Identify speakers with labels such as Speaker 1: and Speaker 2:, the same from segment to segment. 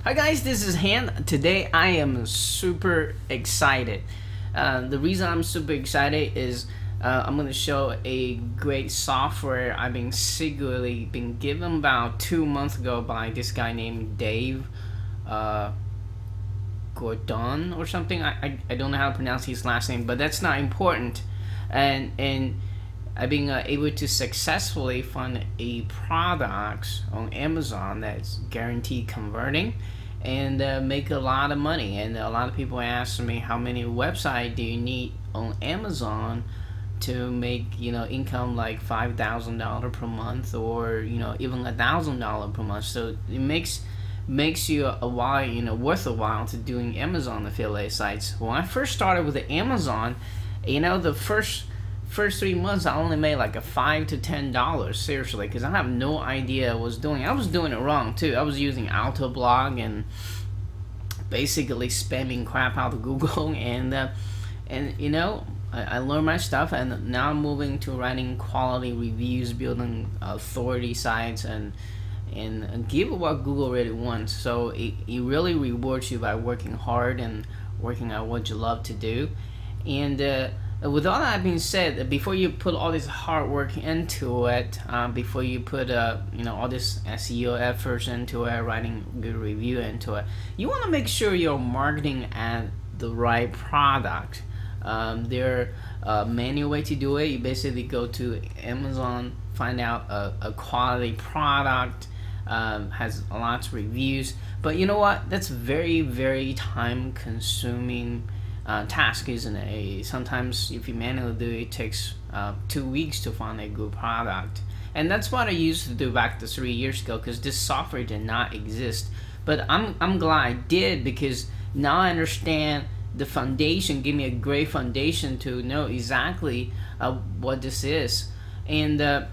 Speaker 1: Hi guys, this is Han. Today I am super excited. The reason I'm super excited is I'm going to show a great software I've been secretly been given about 2 months ago by this guy named Dave Gordon or something. I don't know how to pronounce his last name, but that's not important. And I've been able to successfully find a product on Amazon that's guaranteed converting and make a lot of money. And a lot of people ask me, how many websites do you need on Amazon to make income like $5,000 per month, or even $1,000 per month? So it makes you a while worth a while to doing Amazon affiliate sites. When I first started with the Amazon, the first 3 months I only made like a $5 to $10, seriously, because I have no idea what I was doing. I was doing it wrong too. I was using Autoblog and basically spamming crap out of Google, and I learned my stuff, and now I'm moving to writing quality reviews, building authority sites, and give what Google really wants. So it really rewards you by working hard and working at what you love to do. And with all that being said, before you put all this hard work into it, before you put all this SEO efforts into it, writing good review into it, you want to make sure you're marketing at the right product. There are manual way to do it. You basically go to Amazon, find out a quality product, has lots of reviews, but you know what? That's very, very time consuming task, isn't it? Sometimes if you manually do it, it takes 2 weeks to find a good product. And that's what I used to do back to 3 years ago, because this software did not exist. But I'm glad I did, because now I understand the foundation. Give me a great foundation to know exactly what this is. And I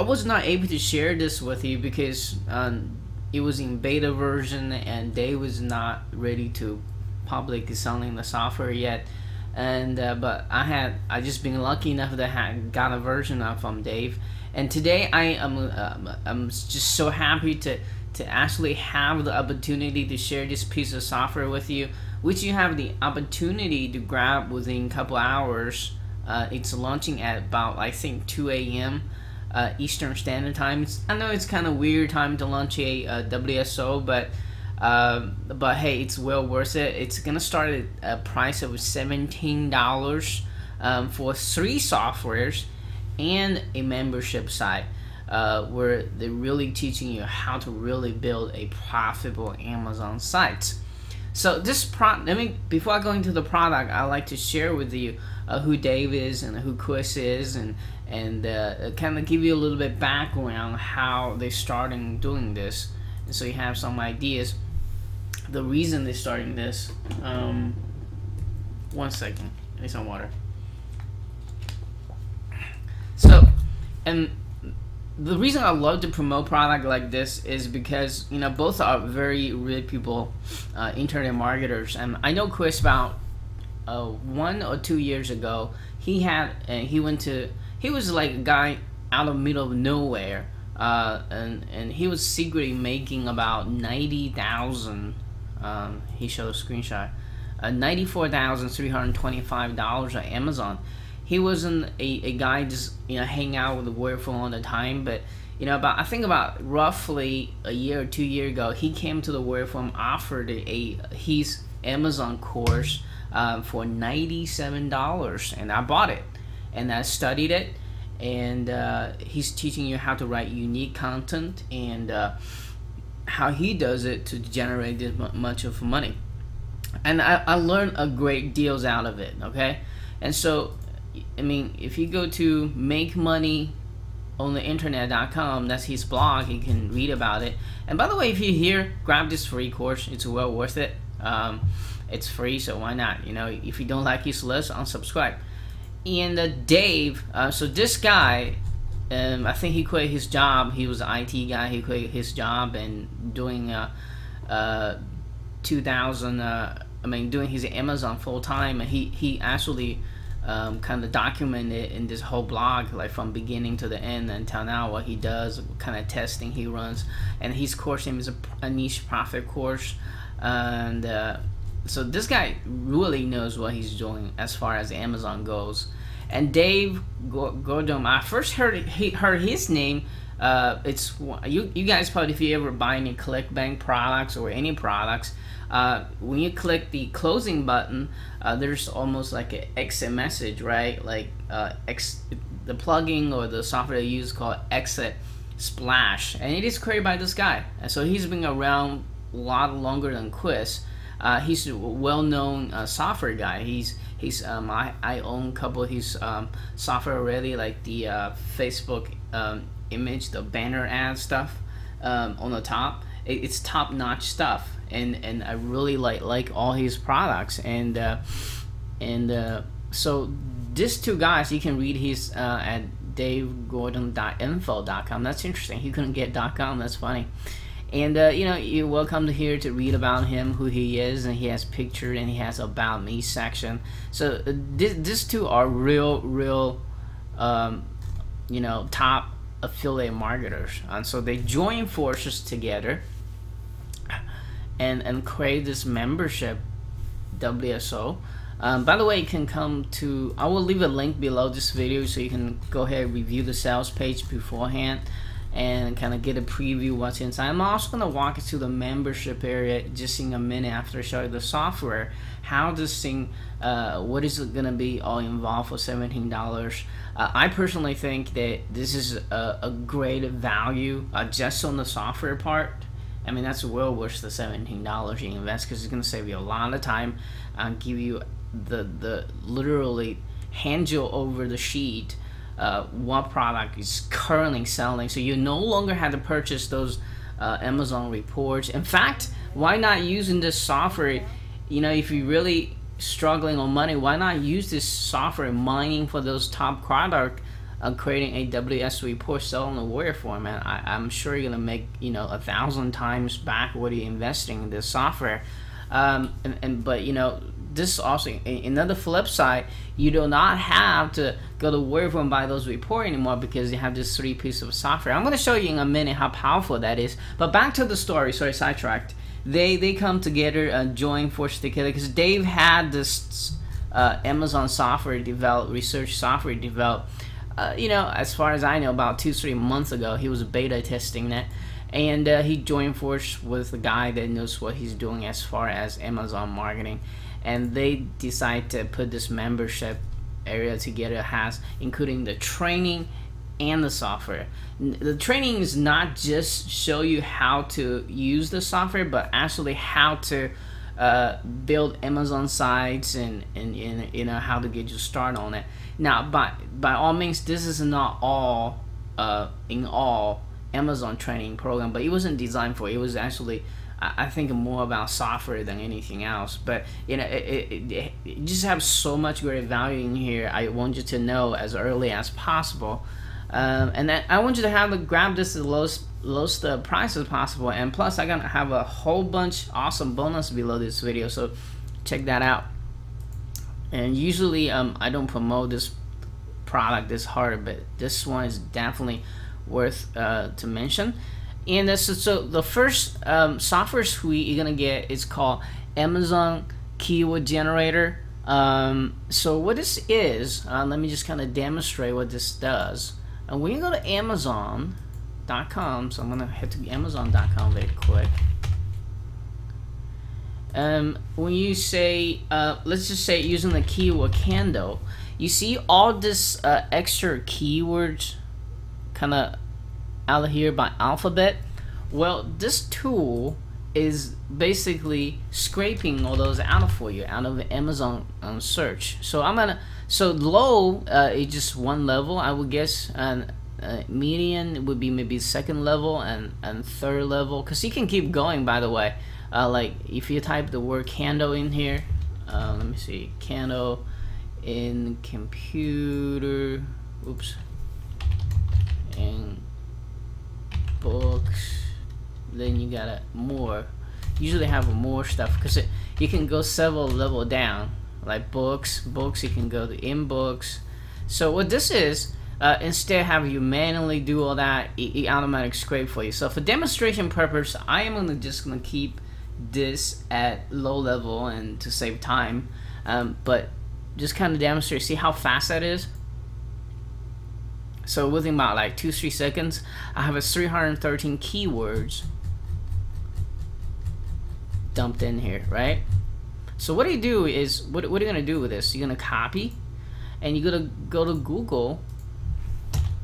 Speaker 1: was not able to share this with you because it was in beta version and they was not ready to public selling the software yet. And but I just been lucky enough that I got a version of from Dave, and today I'm just so happy to actually have the opportunity to share this piece of software with you, which you have the opportunity to grab within a couple hours. It's launching at about, I think, 2 a.m. Eastern Standard Time. I know it's kind of weird time to launch a WSO, but hey, it's well worth it. It's gonna start at a price of $17 for 3 softwares and a membership site, where they're really teaching you how to really build a profitable Amazon site. So this before I go into the product, I'd like to share with you who Dave is and who Chris is, and kind of give you a little bit background how they started doing this, and so you have some ideas. The reason they're starting this, 1 second, I need some water. So, and the reason I love to promote product like this is because both are very reputable internet marketers. And I know Chris about 1 or 2 years ago. He was like a guy out of the middle of nowhere, and he was secretly making about 90,000. He showed a screenshot, $94,325 on Amazon. He wasn't a guy just hang out with the word for all the time, but I think about roughly a year or 2 years ago, he came to the word for him, offered his Amazon course for $97, and I bought it and I studied it. And he's teaching you how to write unique content, and how he does it to generate this much of money. And I learned a great deals out of it. Okay, and so I mean, if you go to makemoneyontheinternet.com, that's his blog, you can read about it. And by the way, if you're here, grab this free course. It's well worth it. It's free, so why not? If you don't like his list, unsubscribe. And Dave, so this guy, I think he quit his job. He was an IT guy. He quit his job and doing doing his Amazon full time. And he actually kind of document it in this whole blog, like from beginning to the end until now, what he does, what kind of testing he runs. And his course name is a niche profit course. And so this guy really knows what he's doing as far as Amazon goes. And Dave Gordon, I first heard his name. It's you guys probably, if you ever buy any ClickBank products or any products, when you click the closing button, there's almost like an exit message, right? Like the plugin or the software they use called Exit Splash, and it is created by this guy. And so he's been around a lot longer than Quiz. He's a well-known software guy. I own a couple of his software already, like the Facebook image, the banner ad stuff on the top. It's top-notch stuff, and I really like all his products. And so these two guys, you can read his at davegordon.info.com. That's interesting. He couldn't get .com. That's funny. And you're welcome to here to read about him, who he is, and he has pictures, and he has about me section. So these two are real top affiliate marketers, and so they join forces together and create this membership WSO. By the way, you can come to, I will leave a link below this video so you can go ahead and review the sales page beforehand and kind of get a preview what's inside. I'm also going to walk you through the membership area just in a minute after I show you the software, how this thing, what is it going to be all involved for $17. I personally think that this is a great value just on the software part. I mean, that's well worth the $17 you invest, because it's going to save you a lot of time and give you the literally hand you over the sheet what product is currently selling, so you no longer have to purchase those Amazon reports. In fact, why not using this software? If you're really struggling on money, why not use this software mining for those top product, creating a WS report, selling the Warrior format? I'm sure you're gonna make 1,000 times back what you're investing in this software. But this also, another flip side, you do not have to go to Warrior and buy those reports anymore, because you have this 3 pieces of software. I'm going to show you in a minute how powerful that is. But back to the story. Sorry, sidetracked. They come together, join forces together, because Dave had this Amazon software developed, research software developed. As far as I know, about 2-3 months ago, he was beta testing that. And he joined force with the guy that knows what he's doing as far as Amazon marketing. And they decide to put this membership area together, including the training and the software. The training is not just show you how to use the software, but actually how to build Amazon sites and how to get you started on it. Now, by all means, this is not all in all Amazon training program, but it wasn't designed for it. It was actually, I think, more about software than anything else. But it just have so much great value in here. I want you to know as early as possible, and then I want you to grab this at the lowest price as possible. And plus, I'm gonna have a whole bunch awesome bonus below this video, so check that out. And usually I don't promote this product this hard, but this one is definitely worth to mention. And so the first software suite you're gonna get is called Amazon Keyword Generator. So what this is, let me just kind of demonstrate what this does. And when you go to Amazon.com, so I'm gonna head to Amazon.com very quick. When you say, let's just say using the keyword candle, you see all this extra keywords kind of out here by alphabet. Well, this tool is basically scraping all those out for you out of Amazon search. So low is just one level, I would guess, and median would be maybe second level and third level, because you can keep going, by the way. Like if you type the word candle in here, let me see, candle in computer, oops, and books, then you got more. Usually have more stuff, because you can go several level down, like books, you can go to in books. So what this is, instead of having you manually do all that, it automatic scrape for you. So for demonstration purpose, I am just gonna keep this at low level and to save time, but just kind of demonstrate, see how fast that is. So within about like 2-3 seconds, I have a 313 keywords dumped in here, right? So what you do is, what are you gonna do with this? You're gonna copy, and you're gonna go to Google.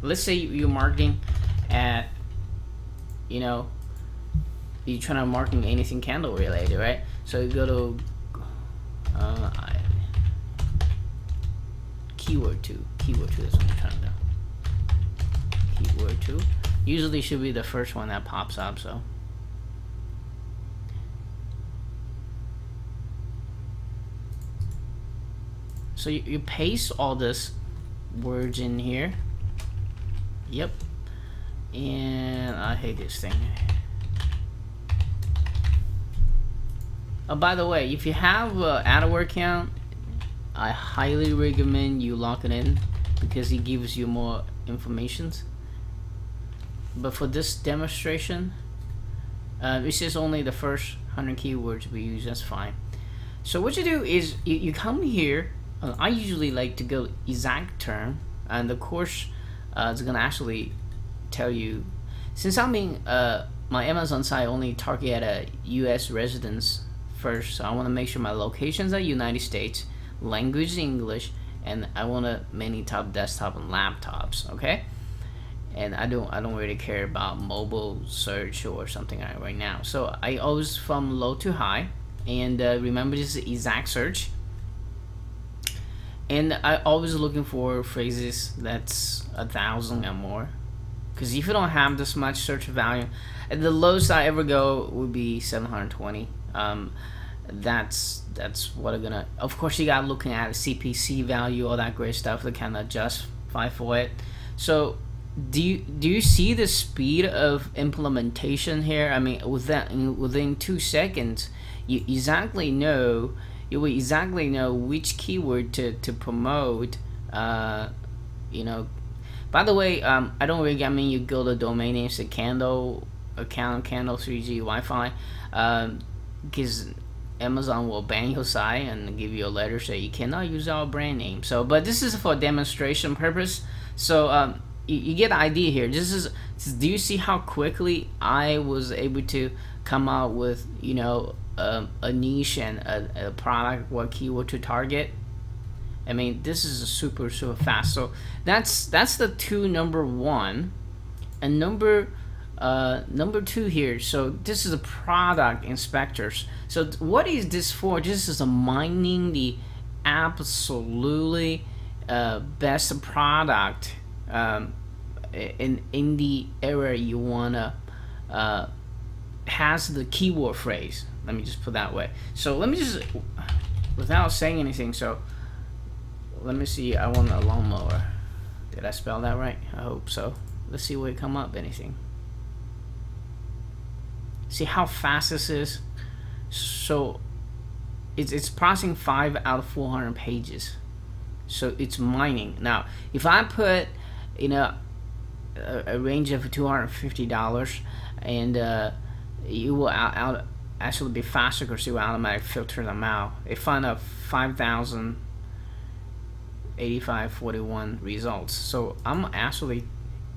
Speaker 1: Let's say you're marketing at, you know, you're trying to market anything candle related, right? So you go to keyword 2 is what I'm trying to do. Keyword 2 usually should be the first one that pops up. So you paste all this words in here. Yep. And I hate this thing. Oh, by the way, if you have an AdWords account, I highly recommend you lock it in because it gives you more information. But for this demonstration, this is only the first 100 keywords we use. That's fine. So what you do is you come here. I usually like to go exact term, and the course is gonna actually tell you. Since I'm being my Amazon site only target at a U.S. residents first, so I want to make sure my locations are United States, language English, and I want to mainly top desktop and laptops. Okay. And I don't really care about mobile search or something right now. So I always from low to high, and remember this is exact search. And I always looking for phrases that's 1,000 or more, because if you don't have this much search value, the lowest I ever go would be 720. That's what I'm gonna. Of course, you got looking at CPC value, all that great stuff to kind of justify for it. So do you see the speed of implementation here? I mean, within 2 seconds, you exactly know. You will exactly know which keyword to promote. You know. By the way, I don't really. I mean, you go to domain names, the Candle account, Candle 3G Wi-Fi, because Amazon will ban your site and give you a letter saying you cannot use our brand name. So, but this is for demonstration purpose. So, you get the idea here. Do you see how quickly I was able to come out with, you know, a niche and a product, what keyword to target? I mean, this is a super fast. So that's the number one, and number 2 here. So this is a product inspectors. So what is this for? This is a mining the absolutely best product in the area you wanna has the keyword phrase. Let me just put that way. So let me just, without saying anything, so let me see. I want a lawnmower. Did I spell that right? I hope so. Let's see what it come up. Anything. See how fast this is. So it's processing 5 out of 400 pages. So it's mining. Now, if I put, you know, a range of $250, and you will actually be faster because you will automatically filter them out. It found out 5,085.41 results. So I'm actually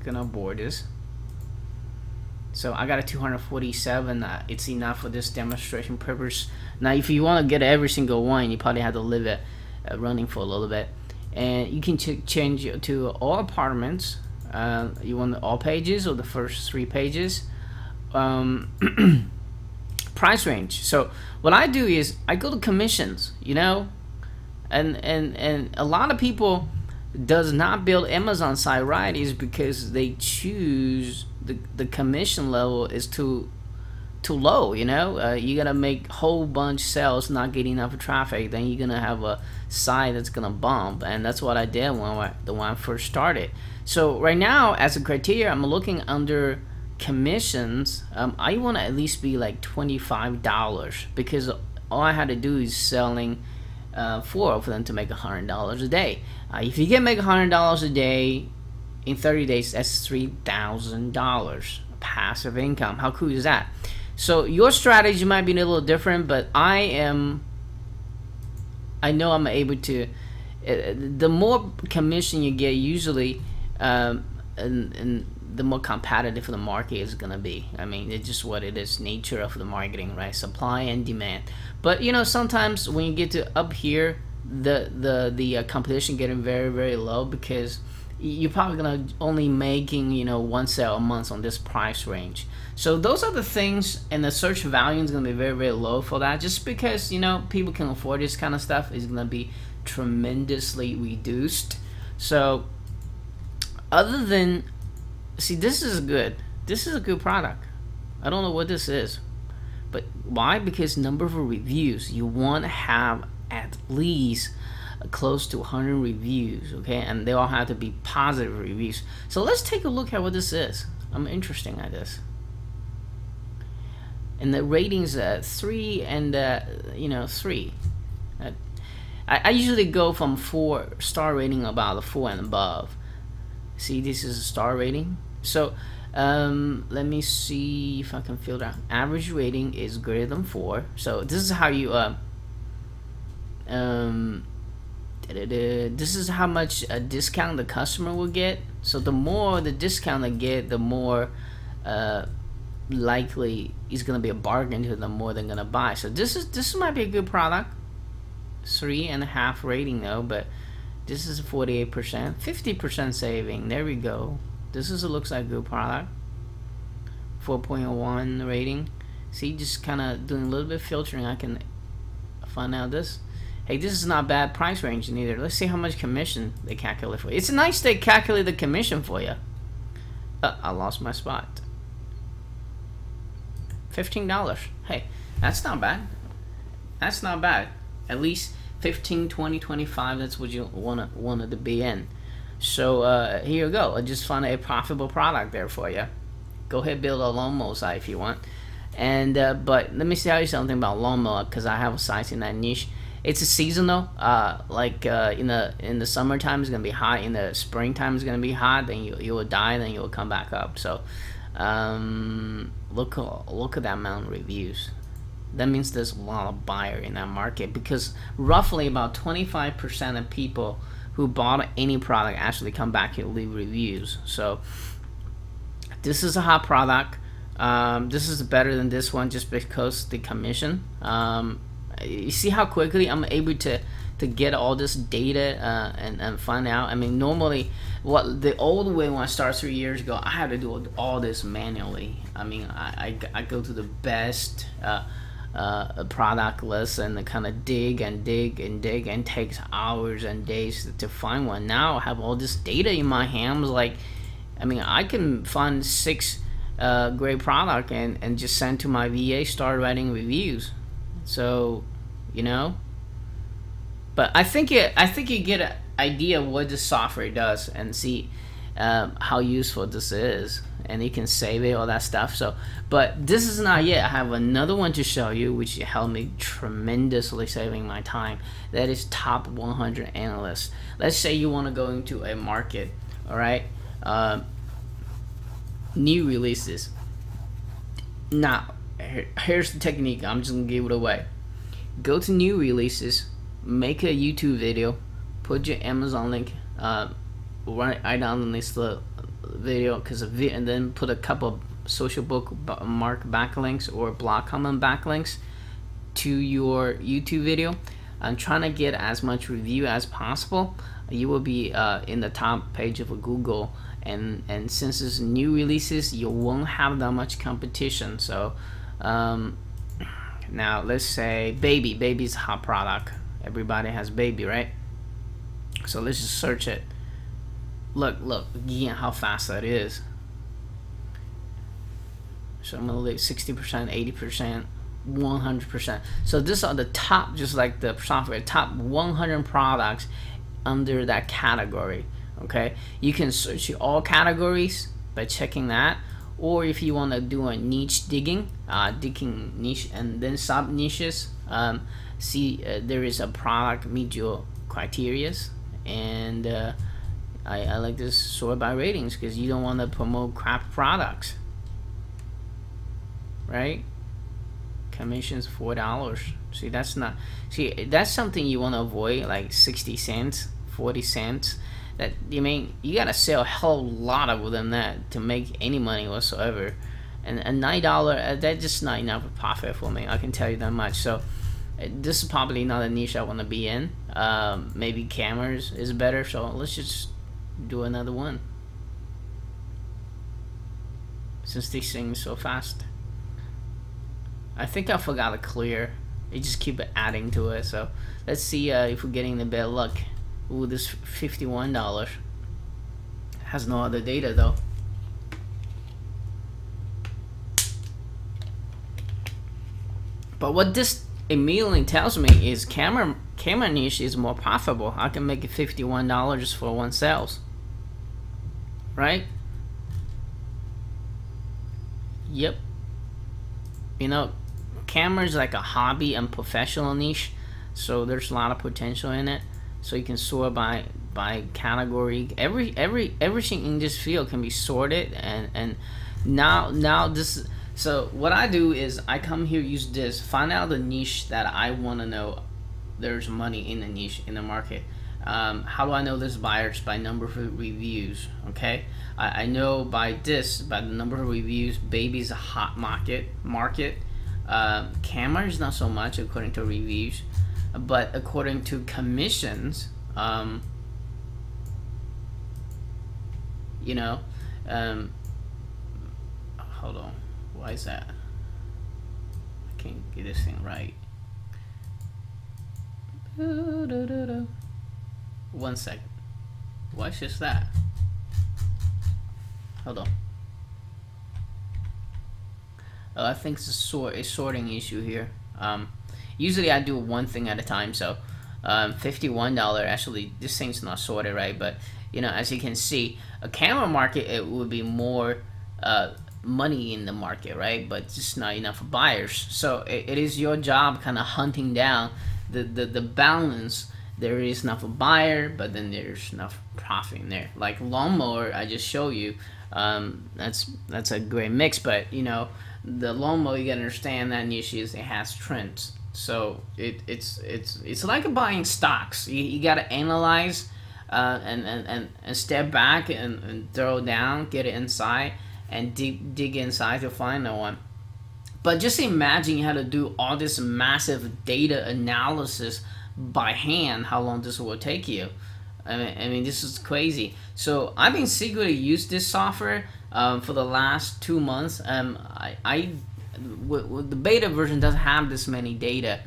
Speaker 1: gonna board this. So I got a 247. It's enough for this demonstration purpose. Now, if you want to get every single one, you probably have to leave it running for a little bit. And you can change it to all apartments. You want all pages or the first 3 pages. Price range. So what I do is I go to commissions, you know, and a lot of people does not build Amazon site right is because they choose the commission level is too low, you know. You gotta make whole bunch sales, not getting enough traffic, then you're gonna have a site that's gonna bump. And that's what I did when I first started. So right now, as a criteria, I'm looking under commissions. I want to at least be like $25, because all I had to do is selling for them to make $100 a day. If you can make $100 a day in 30 days, that's $3,000 passive income. How cool is that? So your strategy might be a little different, but I know I'm able to. The more commission you get, usually, and the more competitive the market is gonna be. I mean, it's just what it is, nature of the marketing, right? Supply and demand. But you know, sometimes when you get to up here, the competition getting very, very low, because you're probably gonna only making, you know, one sale a month on this price range. So those are the things, and the search value is gonna be very, very low for that, just because, you know, people can afford this kind of stuff. Is gonna be tremendously reduced. So other than, see, this is good. This is a good product. I don't know what this is, but why? Because number of reviews. You want to have at least close to 100 reviews, okay, and they all have to be positive reviews. So let's take a look at what this is. I'm interested at this. And the ratings 3 and you know, 3. I usually go from 4-star rating, about a 4 and above. See, this is a star rating. So let me see if I can filter out. Average rating is greater than 4. So this is how you this is how much a discount the customer will get. So the more the discount they get, the more likely it's gonna be a bargain to them, more they're gonna buy. So this might be a good product. 3.5 rating though, but this is 48%, 50% saving. There we go. This looks like a good product. 4.1 rating. See, just kind of doing a little bit of filtering, I can find out this. Hey, this is not bad price range neither. Let's see how much commission they calculate for you. It's nice they calculate the commission for you. I lost my spot. $15. Hey, that's not bad. That's not bad. At least 15, 20, 25. That's what you wanted to be in. So here you go. I just found a profitable product there for you. Go ahead, build a lawnmower site if you want. And but let me tell you something about lawnmower, because I have a site in that niche. It's a seasonal. In the summertime it's gonna be hot. In the springtime it's gonna be hot. Then you will die. Then you will come back up. So look at that amount of reviews. That means there's a lot of buyer in that market, because roughly about 25% of people who bought any product actually come back and leave reviews. So this is a hot product. This is better than this one just because the commission. You see how quickly I'm able to get all this data and find out. I mean, normally what the old way when I started 3 years ago, I had to do all this manually. I mean, I go to the best product list and kind of dig and takes hours and days to find one. Now I have all this data in my hands. Like, I mean, I can find 6 great product and just send to my VA, start writing reviews. So, you know, but I think you get an idea of what the software does, and see how useful this is, and you can save it, all that stuff. So, but this is not yet. I have another one to show you, which helped me tremendously saving my time. That is top 100 analysts. Let's say you want to go into a market, all right? New releases. Now, here's the technique. I'm just gonna give it away. Go to new releases, make a YouTube video, put your Amazon link right down in this video, and then put a couple social bookmark backlinks or blog comment backlinks to your YouTube video. I'm trying to get as much review as possible. You will be in the top page of Google, and since it's new releases, you won't have that much competition. So now let's say baby's a hot product. Everybody has baby, right? So let's just search it. Look again how fast that is. So I'm gonna leave 60%, 80%, 100%. So these are the top, just like the software, top 100 products under that category. Okay, you can search all categories by checking that, or if you want to do a niche digging niche and then sub niches, see there is a product meet your criterias, and I like this sort by ratings because you don't want to promote crap products, right? Commissions $4. See, that's not, see, that's something you want to avoid, like 60 cents, 40 cents. That, you mean, you gotta sell a whole lot of them that to make any money whatsoever. And a $9, that's just not enough profit for me, I can tell you that much. So this is probably not a niche I want to be in. Maybe cameras is better, so let's just do another one since this thing is so fast. I think I forgot to clear. It just keep adding to it. So let's see if we're getting the bad luck. Ooh, this $51 has no other data though. But what this immediately tells me is camera niche is more profitable. I can make it $51 for one sales, right? Yep. You know, camera is like a hobby and professional niche, so there's a lot of potential in it. So you can sort by category. Everything in this field can be sorted, and now this. So what I do is I come here, use this, find out the niche that I want to know. There's money in the niche in the market. How do I know this buyers? By number of reviews. Okay, I know by the number of reviews. Baby's a hot market. Camera is not so much according to reviews, but according to commissions, you know, hold on, why is that? I can't get this thing right. 1 second. Why is just that? Hold on. I think it's a sorting issue here. Usually I do one thing at a time, so $51, actually this thing's not sorted right, but you know, as you can see, a camera market, it would be more money in the market, right? But just not enough buyers. So it is your job kind of hunting down the balance. There is enough buyer, but then there's enough profit in there. Like lawnmower, I just show you. That's a great mix, but you know, the lawnmower, you gotta understand that niche is it has trends. So it's like buying stocks. You gotta analyze and step back and throw down, get it inside, and dig inside to find the one. But just imagine you had to do all this massive data analysis by hand. How long this will take you? I mean, this is crazy. So I've been secretly used this software for the last 2 months. The beta version doesn't have this many data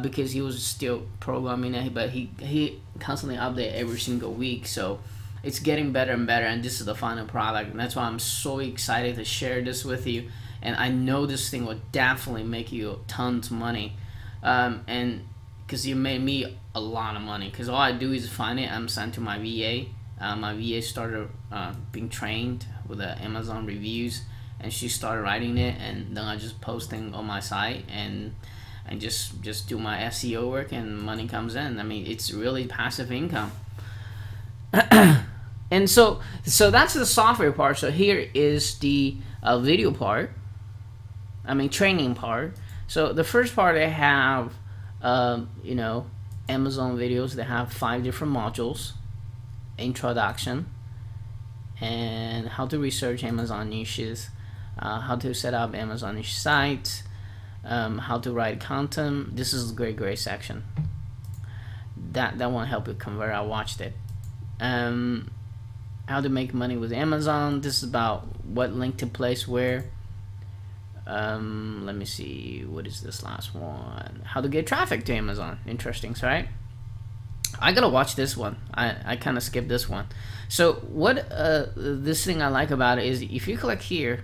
Speaker 1: because he was still programming it, but he constantly update every single week. So it's getting better and better, and this is the final product, and that's why I'm so excited to share this with you. And I know this thing will definitely make you tons of money, and because you made me a lot of money, because all I do is find it, I'm sent to my VA. My VA started being trained with the Amazon reviews, and she started writing it, and then I just posting on my site and just do my SEO work, and money comes in. I mean, it's really passive income. And so that's the software part. So here is the video part, I mean training part. So the first part, I have you know, Amazon videos. They have 5 different modules: introduction, and how to research Amazon niches, how to set up Amazon niche sites, how to write content. This is a great section. That won't help you convert. I watched it. How to make money with Amazon. This is about what link to place where. Let me see, what is this last one? How to get traffic to Amazon. Interesting, right? I gotta watch this one. I kind of skipped this one. So what this thing I like about it is, if you click here,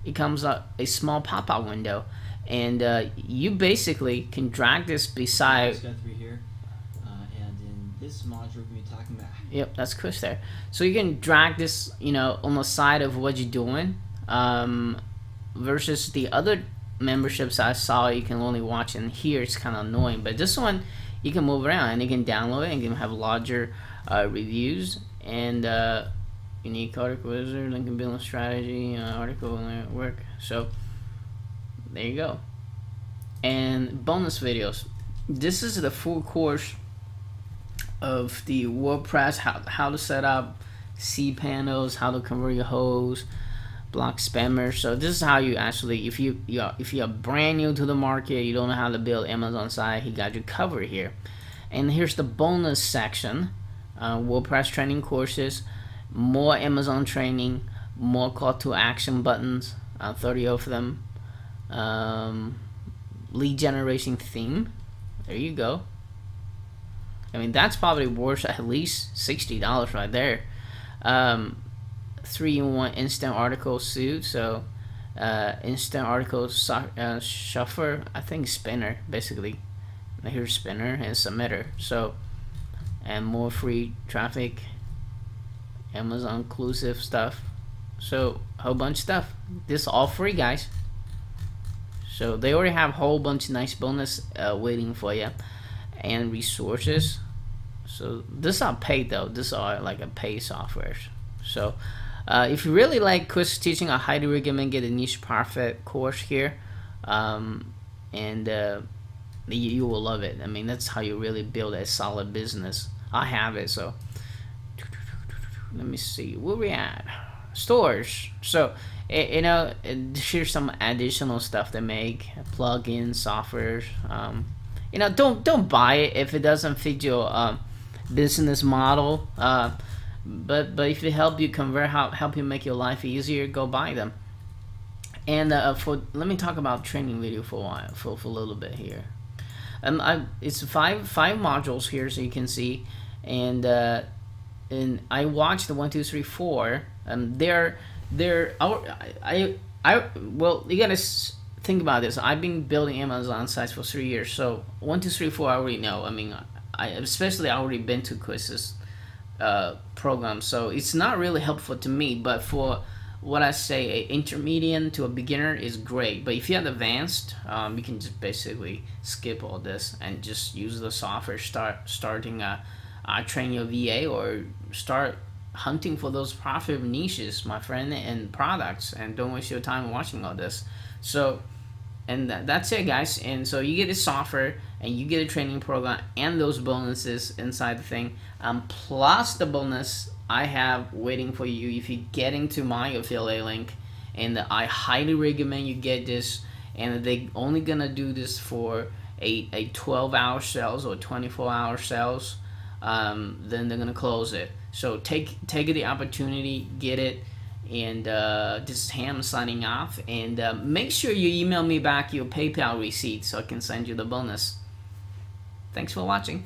Speaker 1: it comes up a small pop-up window, and you basically can drag this beside.
Speaker 2: It's got 3 here, and in this module we're talking about.
Speaker 1: Yep, that's Chris there. So you can drag this, you know, on the side of what you're doing, versus the other memberships I saw you can only watch in here. It's kind of annoying, but this one you can move around and you can download it and you can have larger reviews and unique article wizard, Lincoln building strategy, article work. So there you go. And bonus videos. This is the full course of the WordPress, how to set up cPanels, how to convert your hosts, block spammers. So this is how you actually, if you're brand new to the market, you don't know how to build Amazon site, he got you covered here. And here's the bonus section, WordPress training courses, more Amazon training, more call to action buttons, 30 of them, lead generation theme. There you go. I mean, that's probably worth at least $60 right there. 3-in-1 instant article suite. So instant article shuffler, I think spinner basically. Here's spinner and submitter. So, and more free traffic, Amazon inclusive stuff. So a whole bunch of stuff. This all free, guys. So they already have a whole bunch of nice bonus waiting for you, and resources. So this are paid though. This are like a paid software. So if you really like Chris teaching, I highly recommend get a niche profit course here, and you will love it. I mean, that's how you really build a solid business. I have it. So let me see where we at. Stores. So you know, here's some additional stuff they make, plugins, softwares. You know, don't buy it if it doesn't fit your business model. But if it help you convert, help you make your life easier, go buy them. And let me talk about training video for a while, for a little bit here. It's five modules here, so you can see, and I watched the 1, 2, 3, 4. Well, you gotta think about this. I've been building Amazon sites for 3 years, so 1, 2, 3, 4 I already know. I mean, I already been to Chris's program, so it's not really helpful to me. But for what I say, an intermediate to a beginner is great. But if you have advanced, you can just basically skip all this and just use the software. Starting train your VA, or start hunting for those profit niches, my friend, and products, and don't waste your time watching all this. So, and that's it, guys. And so you get the software and you get a training program and those bonuses inside the thing, plus the bonus I have waiting for you if you get into my affiliate link. And I highly recommend you get this, and they only gonna do this for a 12-hour sales or 24-hour sales. Then they're gonna close it. So take the opportunity, get it. And this is Ham signing off, and make sure you email me back your PayPal receipt so I can send you the bonus. Thanks for watching.